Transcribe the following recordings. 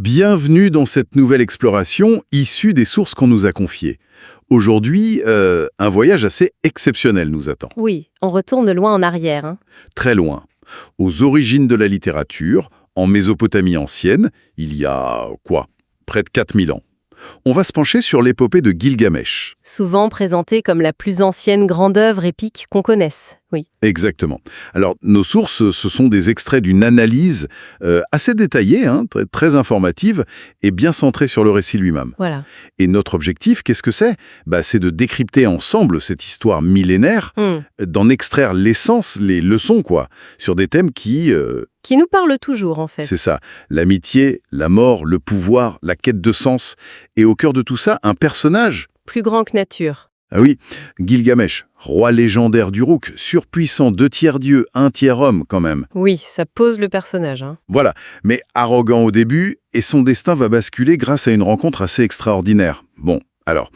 Bienvenue dans cette nouvelle exploration issue des sources qu'on nous a confiées. Aujourd'hui, un voyage assez exceptionnel nous attend. Oui, on retourne loin en arrière, hein. Très loin. Aux origines de la littérature, en Mésopotamie ancienne, il y a, près de 4000 ans. On va se pencher sur l'épopée de Gilgamesh. Souvent présentée comme la plus ancienne grande œuvre épique qu'on connaisse, oui. Exactement. Alors, nos sources, ce sont des extraits d'une analyse assez détaillée, très informative, et bien centrée sur le récit lui-même. Voilà. Et notre objectif, qu'est-ce que c'est ? C'est de décrypter ensemble cette histoire millénaire, d'en extraire l'essence, les leçons, sur des thèmes qui nous parle toujours, en fait. c'est ça, l'amitié, la mort, le pouvoir, la quête de sens. Et au cœur de tout ça, un personnage. Plus grand que nature. Ah oui, Gilgamesh, roi légendaire d'Uruk, surpuissant, 2 tiers dieu, 1 tiers homme quand même. Oui, ça pose le personnage, hein. Voilà, mais arrogant au début, et son destin va basculer grâce à une rencontre assez extraordinaire. Bon, alors,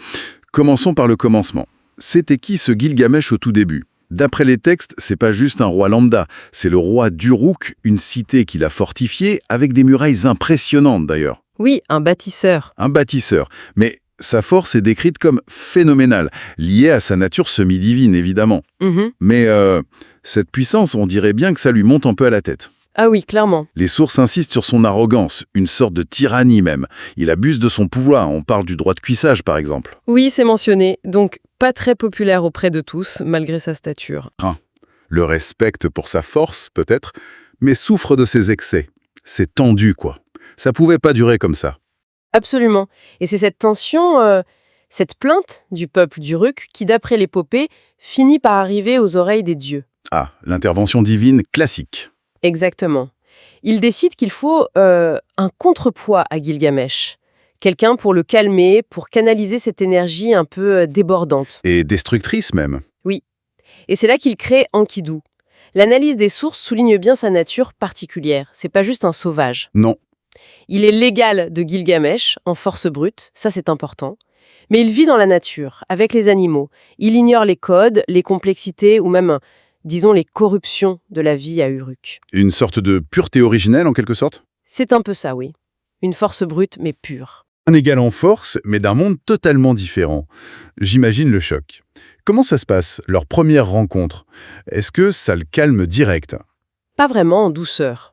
commençons par le commencement. C'était qui ce Gilgamesh au tout début ? D'après les textes, c'est pas juste un roi lambda, c'est le roi d'Uruk, une cité qu'il a fortifiée, avec des murailles impressionnantes d'ailleurs. Oui, un bâtisseur. Un bâtisseur, mais sa force est décrite comme phénoménale, liée à sa nature semi-divine évidemment. Mhm. Mais cette puissance, on dirait bien que ça lui monte un peu à la tête. Ah oui, clairement. Les sources insistent sur son arrogance, une sorte de tyrannie même. Il abuse de son pouvoir, on parle du droit de cuissage par exemple. Oui, c'est mentionné, donc pas très populaire auprès de tous, malgré sa stature. Le respecte pour sa force, peut-être, mais souffre de ses excès. C'est tendu, Ça pouvait pas durer comme ça. Absolument. Et c'est cette tension, cette plainte du peuple d'Uruk qui, d'après l'épopée, finit par arriver aux oreilles des dieux. Ah, l'intervention divine classique. Exactement. Il décide qu'il faut un contrepoids à Gilgamesh. Quelqu'un pour le calmer, pour canaliser cette énergie un peu débordante. Et destructrice même. Et c'est là qu'il crée Enkidu. L'analyse des sources souligne bien sa nature particulière. C'est pas juste un sauvage. Non. Il est l'égal de Gilgamesh, en force brute, ça c'est important. Mais il vit dans la nature, avec les animaux. Il ignore les codes, les complexités ou même, disons, les corruptions de la vie à Uruk. Une sorte de pureté originelle en quelque sorte ? C'est un peu ça, oui. Une force brute, mais pure. Un égal en force, mais d'un monde totalement différent. J'imagine le choc. Comment ça se passe, leur première rencontre ? Est-ce que ça le calme direct ? Pas vraiment en douceur.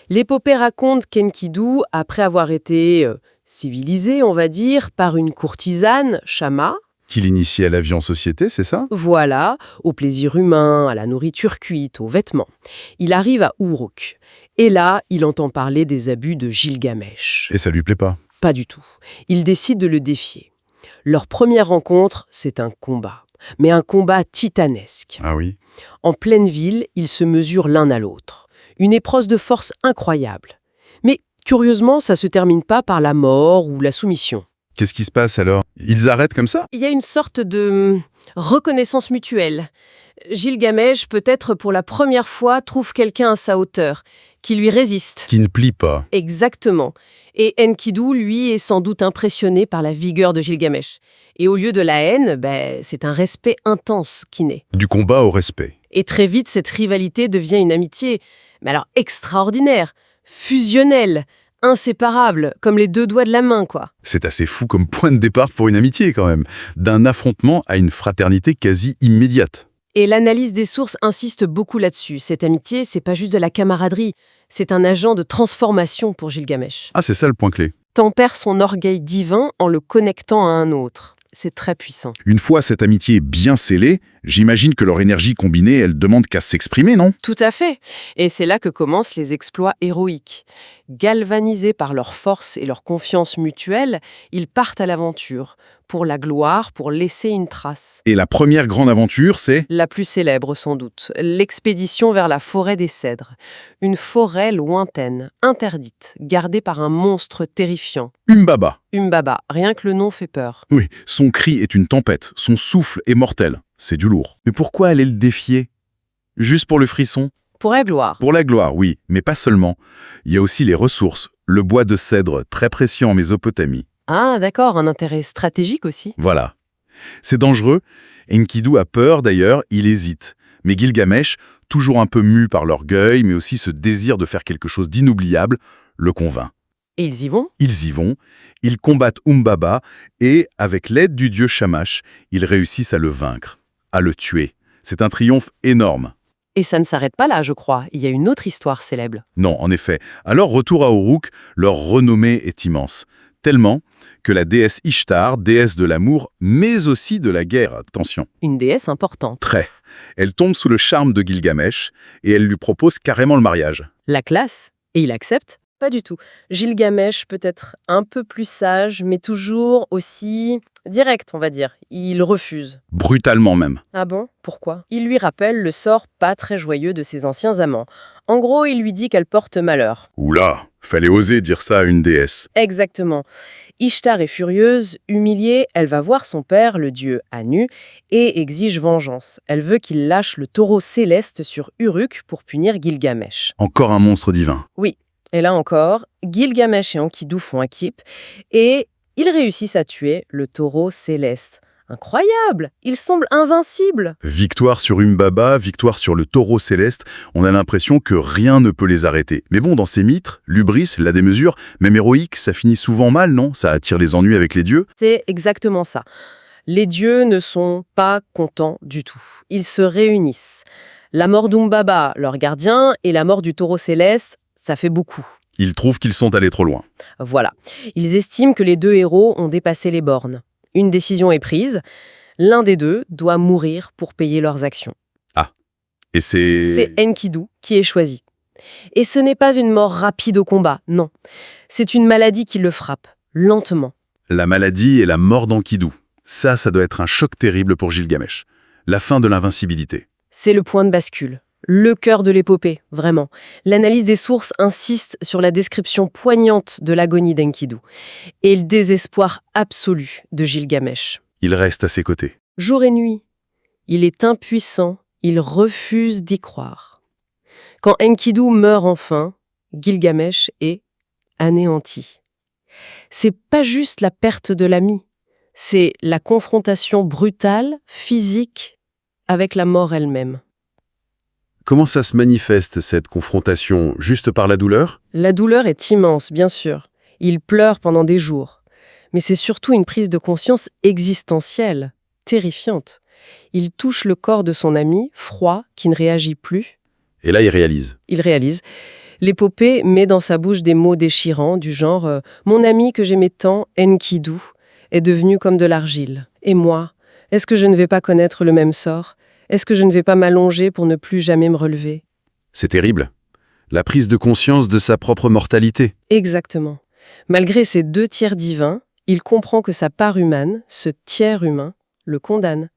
L'épopée raconte qu'Enkidu, après avoir été civilisé, on va dire, par une courtisane, Shama, Qu'il initie à la vie en société, c'est ça ? voilà, au plaisir humain, à la nourriture cuite, aux vêtements. Il arrive à Uruk. Et là, il entend parler des abus de Gilgamesh. Et ça lui plaît pas ? Pas du tout. Il décide de le défier. Leur première rencontre, c'est un combat. Mais un combat titanesque. Ah oui ? En pleine ville, ils se mesurent l'un à l'autre. Une épreuve de force incroyable. Mais curieusement, ça se termine pas par la mort ou la soumission. Qu'est-ce qui se passe alors ? Ils arrêtent comme ça ? Il y a une sorte de reconnaissance mutuelle. Gilgamesh, peut-être pour la première fois, trouve quelqu'un à sa hauteur, qui lui résiste. Qui ne plie pas. Exactement. Et Enkidu, lui, est sans doute impressionné par la vigueur de Gilgamesh. Et au lieu de la haine, c'est un respect intense qui naît. Du combat au respect. Et très vite, cette rivalité devient une amitié, mais alors extraordinaire, fusionnelle, inséparable, comme les 2 doigts de la main, C'est assez fou comme point de départ pour une amitié quand même. D'un affrontement à une fraternité quasi immédiate. Et l'analyse des sources insiste beaucoup là-dessus. Cette amitié, c'est pas juste de la camaraderie, c'est un agent de transformation pour Gilgamesh. Ah, c'est ça le point clé. Tempère son orgueil divin en le connectant à un autre. C'est très puissant. Une fois cette amitié bien scellée, j'imagine que leur énergie combinée, elle demande qu'à s'exprimer, non ? Tout à fait. Et c'est là que commencent les exploits héroïques. Galvanisés par leur force et leur confiance mutuelle, ils partent à l'aventure, pour la gloire, pour laisser une trace. Et la première grande aventure, c'est... La plus célèbre sans doute, l'expédition vers la forêt des Cèdres. Une forêt lointaine, interdite, gardée par un monstre terrifiant. Umbaba. Umbaba, rien que le nom fait peur. Oui, son cri est une tempête, son souffle est mortel. C'est du lourd. Mais pourquoi aller le défier ? Juste pour le frisson ? Pour la gloire. Pour la gloire, oui, mais pas seulement. Il y a aussi les ressources. Le bois de cèdre, très précieux en Mésopotamie. Ah, d'accord, un intérêt stratégique aussi. Voilà. C'est dangereux. Enkidu a peur d'ailleurs, il hésite. Mais Gilgamesh, toujours un peu mu par l'orgueil, mais aussi ce désir de faire quelque chose d'inoubliable, le convainc. Et ils y vont? Ils y vont, ils combattent Umbaba et, avec l'aide du dieu Shamash, ils réussissent à le vaincre, à le tuer. C'est un triomphe énorme. Et ça ne s'arrête pas là, je crois. Il y a une autre histoire célèbre. Non, en effet. Alors, retour à Uruk, leur renommée est immense. Tellement que la déesse Ishtar, déesse de l'amour, mais aussi de la guerre, attention, Une déesse importante. très, elle tombe sous le charme de Gilgamesh et elle lui propose carrément le mariage. La classe. Et il accepte? Pas du tout. Gilgamesh peut être un peu plus sage, mais toujours aussi direct, on va dire. Il refuse. Brutalement même. Ah bon? Pourquoi? Il lui rappelle le sort pas très joyeux de ses anciens amants. En gros, il lui dit qu'elle porte malheur. Oula, fallait oser dire ça à une déesse. Exactement. Ishtar est furieuse, humiliée, elle va voir son père, le dieu Anu, et exige vengeance. Elle veut qu'il lâche le taureau céleste sur Uruk pour punir Gilgamesh. Encore un monstre divin. Oui, et là encore, Gilgamesh et Enkidu font équipe, et ils réussissent à tuer le taureau céleste. Incroyable! Ils semblent invincibles! Victoire sur Umbaba, victoire sur le taureau céleste, on a l'impression que rien ne peut les arrêter. Mais bon, dans ces mythes, l'hubris, la démesure, même héroïque, ça finit souvent mal, non? Ça attire les ennuis avec les dieux? C'est exactement ça. Les dieux ne sont pas contents du tout. Ils se réunissent. La mort d'Umbaba, leur gardien, et la mort du taureau céleste, ça fait beaucoup. Ils trouvent qu'ils sont allés trop loin. Voilà. Ils estiment que les deux héros ont dépassé les bornes. Une décision est prise. L'un des deux doit mourir pour payer leurs actions. Et C'est Enkidu qui est choisi. Et ce n'est pas une mort rapide au combat, non. C'est une maladie qui le frappe, lentement. la maladie et la mort d'Enkidu. Ça doit être un choc terrible pour Gilgamesh. La fin de l'invincibilité. C'est le point de bascule. Le cœur de l'épopée, vraiment. L'analyse des sources insiste sur la description poignante de l'agonie d'Enkidu et le désespoir absolu de Gilgamesh. Il reste à ses côtés. Jour et nuit, il est impuissant, il refuse d'y croire. Quand Enkidu meurt enfin, Gilgamesh est anéanti. C'est pas juste la perte de l'ami, c'est la confrontation brutale, physique, avec la mort elle-même. Comment ça se manifeste, cette confrontation? Juste par la douleur? La douleur est immense, bien sûr. Il pleure pendant des jours. Mais c'est surtout une prise de conscience existentielle, terrifiante. Il touche le corps de son ami, froid, qui ne réagit plus. Et là, il réalise. Il réalise. L'épopée met dans sa bouche des mots déchirants, du genre « Mon ami que j'aimais tant, Enkidu, est devenu comme de l'argile. Et moi, est-ce que je ne vais pas connaître le même sort ? Est-ce que je ne vais pas m'allonger pour ne plus jamais me relever ?» C'est terrible. La prise de conscience de sa propre mortalité. Exactement. Malgré ces deux tiers divins, il comprend que sa part humaine, ce tiers humain, le condamne.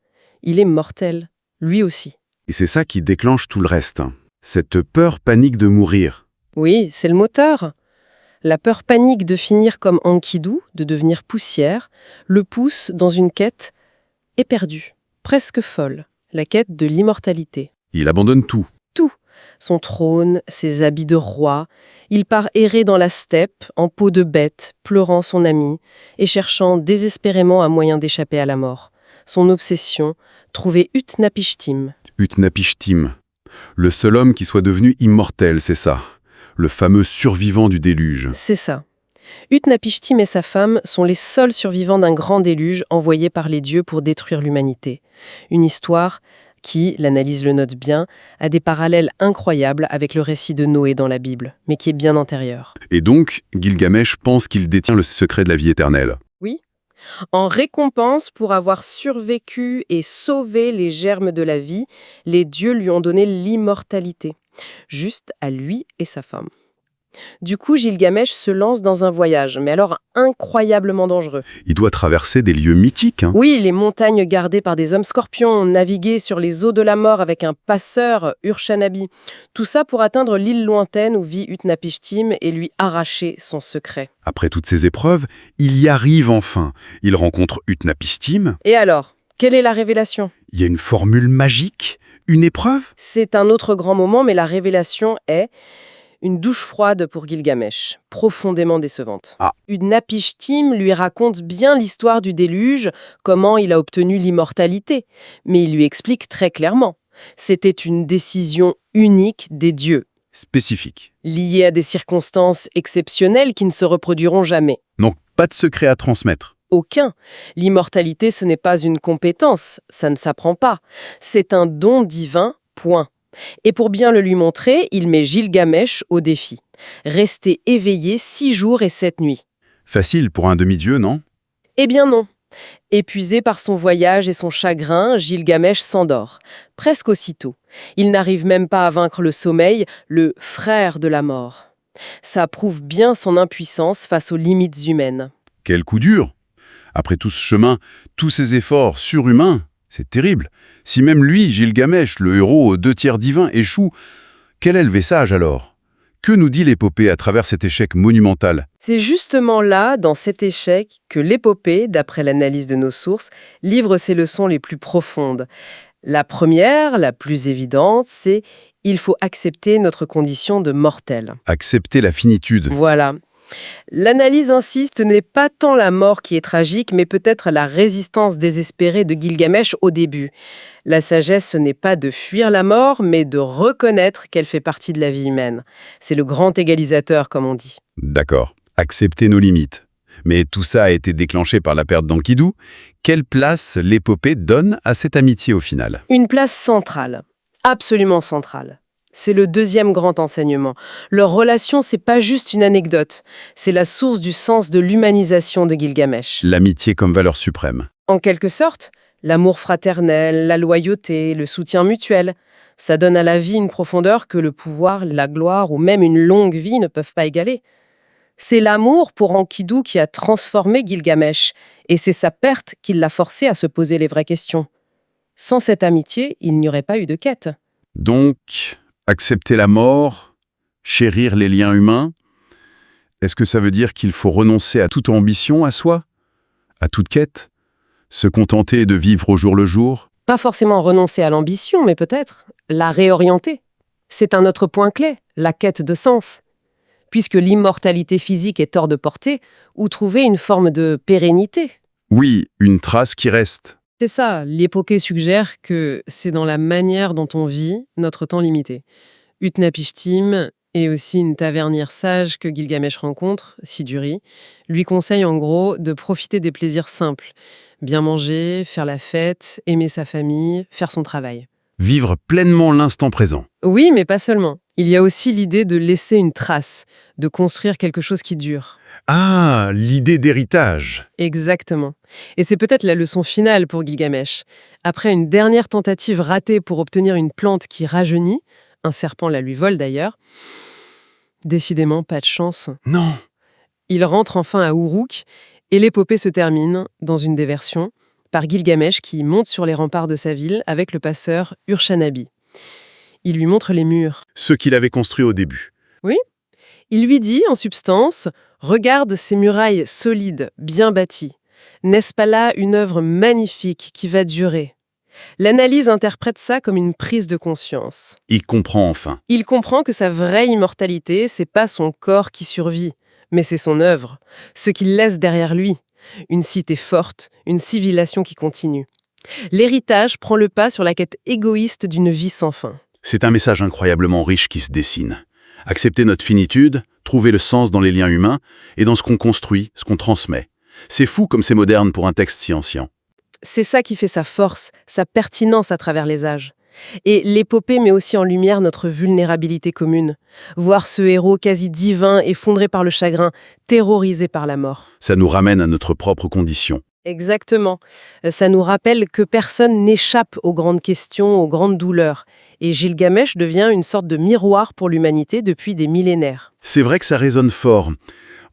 Il est mortel, lui aussi. Et c'est ça qui déclenche tout le reste. Cette peur panique de mourir. Oui, c'est le moteur. La peur panique de finir comme Enkidu, de devenir poussière, le pousse dans une quête éperdue, presque folle, la quête de l'immortalité. Il abandonne tout. Tout. Son trône, ses habits de roi. Il part errer dans la steppe, en peau de bête, pleurant son ami, et cherchant désespérément un moyen d'échapper à la mort. Son obsession, trouver Utnapishtim. Utnapishtim. Le seul homme qui soit devenu immortel, c'est ça. Le fameux survivant du déluge. C'est ça. Utnapishtim et sa femme sont les seuls survivants d'un grand déluge envoyé par les dieux pour détruire l'humanité. Une histoire qui, l'analyse le note bien, a des parallèles incroyables avec le récit de Noé dans la Bible, mais qui est bien antérieur. Et donc, Gilgamesh pense qu'il détient le secret de la vie éternelle. Oui. En récompense pour avoir survécu et sauvé les germes de la vie, les dieux lui ont donné l'immortalité, juste à lui et sa femme. Du coup, Gilgamesh se lance dans un voyage, mais alors incroyablement dangereux. Il doit traverser des lieux mythiques. Oui, les montagnes gardées par des hommes scorpions, naviguer sur les eaux de la mort avec un passeur, Urshanabi. Tout ça pour atteindre l'île lointaine où vit Utnapishtim et lui arracher son secret. Après toutes ces épreuves, il y arrive enfin. Il rencontre Utnapishtim. Et alors, quelle est la révélation ? Il y a une formule magique, une épreuve. C'est un autre grand moment, mais la révélation est une douche froide pour Gilgamesh, profondément décevante. Ah. Utnapishtim lui raconte bien l'histoire du déluge, comment il a obtenu l'immortalité, mais il lui explique très clairement. C'était une décision unique des dieux. spécifique. Lié à des circonstances exceptionnelles qui ne se reproduiront jamais. Donc, pas de secret à transmettre. Aucun. L'immortalité, ce n'est pas une compétence, ça ne s'apprend pas. C'est un don divin, point. Et pour bien le lui montrer, il met Gilgamesh au défi. Rester éveillé 6 jours et 7 nuits. Facile pour un demi-dieu, non? Eh bien non. Épuisé par son voyage et son chagrin, Gilgamesh s'endort, presque aussitôt. Il n'arrive même pas à vaincre le sommeil, le frère de la mort. Ça prouve bien son impuissance face aux limites humaines. Quel coup dur! Après tout ce chemin, tous ces efforts surhumains, c'est terrible. Si même lui, Gilgamesh, le héros aux 2/3 divins, échoue, quel est le sage alors? Que nous dit l'épopée à travers cet échec monumental? C'est justement là, dans cet échec, que l'épopée, d'après l'analyse de nos sources, livre ses leçons les plus profondes. La première, la plus évidente, c'est « il faut accepter notre condition de mortel ». Accepter la finitude. Voilà. L'analyse insiste, n'est pas tant la mort qui est tragique, mais peut-être la résistance désespérée de Gilgamesh au début. La sagesse, ce n'est pas de fuir la mort, mais de reconnaître qu'elle fait partie de la vie humaine. C'est le grand égalisateur, comme on dit. D'accord. Accepter nos limites. Mais tout ça a été déclenché par la perte d'Enkidu. Quelle place l'épopée donne à cette amitié au final? Une place centrale, absolument centrale. C'est le deuxième grand enseignement. Leur relation, c'est pas juste une anecdote, c'est la source du sens de l'humanisation de Gilgamesh. L'amitié comme valeur suprême. En quelque sorte, l'amour fraternel, la loyauté, le soutien mutuel, ça donne à la vie une profondeur que le pouvoir, la gloire ou même une longue vie ne peuvent pas égaler. C'est l'amour pour Enkidu qui a transformé Gilgamesh, et c'est sa perte qui l'a forcé à se poser les vraies questions. Sans cette amitié, il n'y aurait pas eu de quête. Donc, accepter la mort, chérir les liens humains, est-ce que ça veut dire qu'il faut renoncer à toute ambition à soi? À toute quête? Se contenter de vivre au jour le jour? Pas forcément renoncer à l'ambition, mais peut-être la réorienter. C'est un autre point clé, la quête de sens. Puisque l'immortalité physique est hors de portée, ou trouver une forme de pérennité. Oui, une trace qui reste. C'est ça, l'épopée suggère que c'est dans la manière dont on vit notre temps limité. Utnapishtim et aussi une tavernière sage que Gilgamesh rencontre, Siduri, lui conseille en gros de profiter des plaisirs simples. Bien manger, faire la fête, aimer sa famille, faire son travail. Vivre pleinement l'instant présent. Oui, mais pas seulement. Il y a aussi l'idée de laisser une trace, de construire quelque chose qui dure. Ah, l'idée d'héritage. Exactement. Et c'est peut-être la leçon finale pour Gilgamesh. Après une dernière tentative ratée pour obtenir une plante qui rajeunit, un serpent la lui vole d'ailleurs, décidément pas de chance. Non. Il rentre enfin à Uruk et l'épopée se termine, dans une des versions, par Gilgamesh qui monte sur les remparts de sa ville avec le passeur Urshanabi. Il lui montre les murs. Ceux qu'il avait construits au début. Oui. Il lui dit, en substance, « Regarde ces murailles solides, bien bâties. N'est-ce pas là une œuvre magnifique qui va durer ?» L'analyse interprète ça comme une prise de conscience. Il comprend enfin. Il comprend que sa vraie immortalité, c'est pas son corps qui survit, mais c'est son œuvre, ce qu'il laisse derrière lui. Une cité forte, une civilisation qui continue. L'héritage prend le pas sur la quête égoïste d'une vie sans fin. C'est un message incroyablement riche qui se dessine. Accepter notre finitude, trouver le sens dans les liens humains et dans ce qu'on construit, ce qu'on transmet. C'est fou comme c'est moderne pour un texte si ancien. C'est ça qui fait sa force, sa pertinence à travers les âges. Et l'épopée met aussi en lumière notre vulnérabilité commune. Voir ce héros quasi divin effondré par le chagrin, terrorisé par la mort. Ça nous ramène à notre propre condition. Exactement. Ça nous rappelle que personne n'échappe aux grandes questions, aux grandes douleurs. Et Gilgamesh devient une sorte de miroir pour l'humanité depuis des millénaires. C'est vrai que ça résonne fort.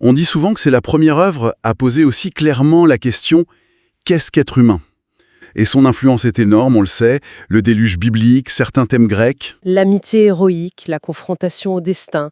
On dit souvent que c'est la première œuvre à poser aussi clairement la question « qu'est-ce qu'être humain ?» Et son influence est énorme, on le sait, le déluge biblique, certains thèmes grecs. L'amitié héroïque, la confrontation au destin.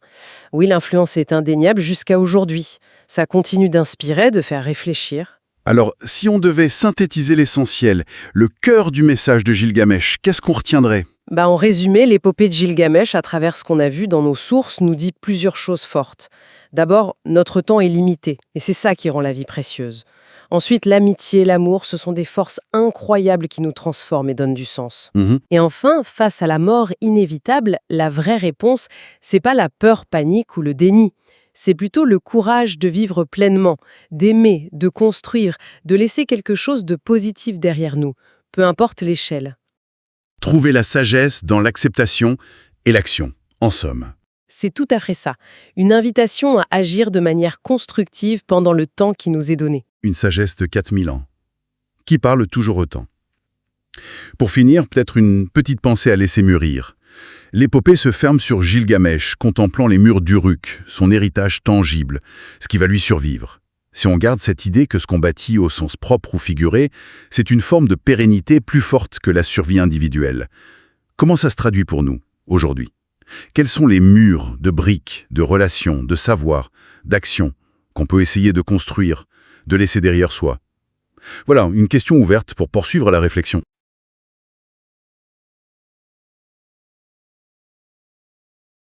Oui, l'influence est indéniable jusqu'à aujourd'hui. Ça continue d'inspirer, de faire réfléchir. Alors, si on devait synthétiser l'essentiel, le cœur du message de Gilgamesh, qu'est-ce qu'on retiendrait? En résumé, l'épopée de Gilgamesh, à travers ce qu'on a vu dans nos sources, nous dit plusieurs choses fortes. D'abord, notre temps est limité, et c'est ça qui rend la vie précieuse. Ensuite, l'amitié, l'amour, ce sont des forces incroyables qui nous transforment et donnent du sens. Mhm. Et enfin, face à la mort inévitable, la vraie réponse, c'est pas la peur, panique ou le déni. C'est plutôt le courage de vivre pleinement, d'aimer, de construire, de laisser quelque chose de positif derrière nous, peu importe l'échelle. Trouver la sagesse dans l'acceptation et l'action, en somme. C'est tout à fait ça. Une invitation à agir de manière constructive pendant le temps qui nous est donné. Une sagesse de 4000 ans, qui parle toujours autant. Pour finir, peut-être une petite pensée à laisser mûrir. L'épopée se ferme sur Gilgamesh, contemplant les murs d'Uruk, son héritage tangible, ce qui va lui survivre. Si on garde cette idée que ce qu'on bâtit au sens propre ou figuré, c'est une forme de pérennité plus forte que la survie individuelle. Comment ça se traduit pour nous, aujourd'hui? Quels sont les murs de briques, de relations, de savoir, d'actions qu'on peut essayer de construire, de laisser derrière soi? Voilà, une question ouverte pour poursuivre la réflexion.